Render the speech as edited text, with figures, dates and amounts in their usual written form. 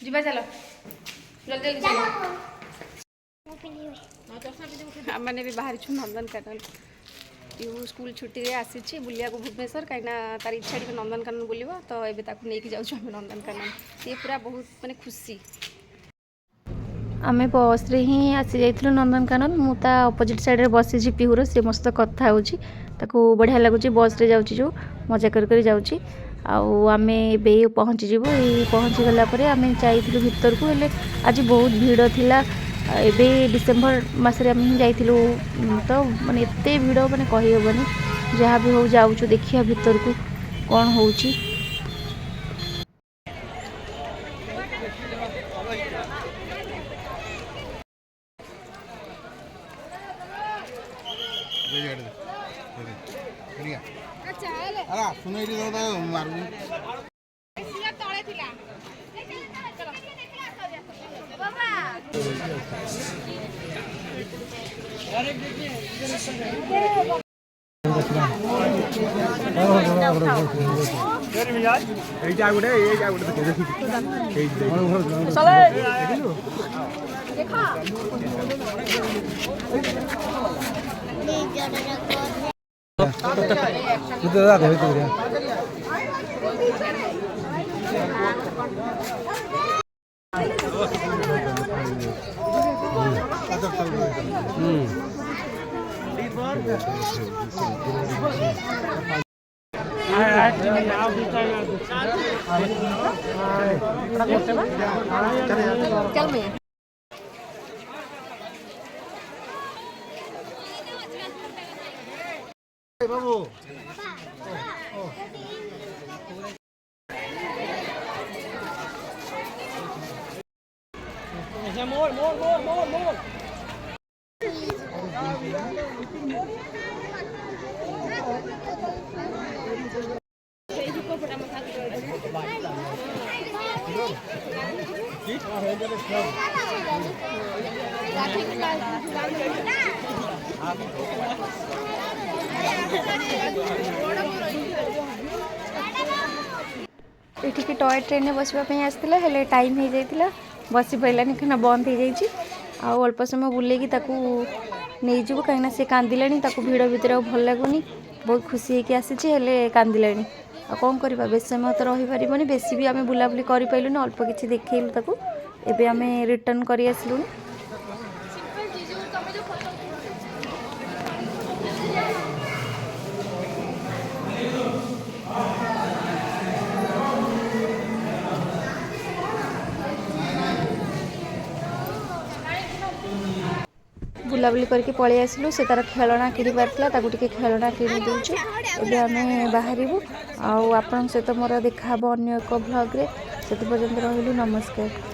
जीवा चलो जल्दी जल्दी चलो मैंने भी बाहर छु नंदनकानन यू स्कूल छुट्टी आसी बुलिया भुवनेश्वर कहीं तार इच्छा टे नंदनकानन बुल तो ये नहीं जाऊँ नंदनकानन ये पूरा बहुत माने खुशी आम बस रे ही आसी जाइलु नंदनकानन मुझा अपोजिट साइड बसी पीहूर सी मो सहित कथा हो बढ़िया लगुच बस रे जाऊँ जो मजा कर जाऊँगी आम ए पहुँचीजु पहुँची गलापर आम जाइलु भीतर को हेले आज बहुत भीड़ थिला एबे डिसेम्बर मसरे आम जाइलु तो माने एते भीड़ माने कहीहबनी जहाँ भी हो जाऊँ देखिया भीतर को कौन हो चल मैं बाबू मोर मोर मोर मोर मोर ये टॉय ट्रेन में बसवाई आसाला हेले टाइम हो जाता बसी पारानी कहीं बंद हो जाइए अल्प समय बुलेगी नहीं जीव कहीं से कांदिला भिड़ भितर भल लगुनि बहुत खुशी होगी आसी हेले कांदिला कौन करवा बेस समय तो रही पारबनी बेसी भी आम बुलाबुली कर पाइलुनि अल्प किसी देखलु एबे आम रिटर्न कर आसलु बुलाबुली करके पलि आसलु से तार खेलना किणी पार्ला टे खेलना किणी दूचे एबे आम बाहर आपण सहित मोर देखा अन्य एक ब्लॉग रे से पर्यंत रहिलु नमस्कार।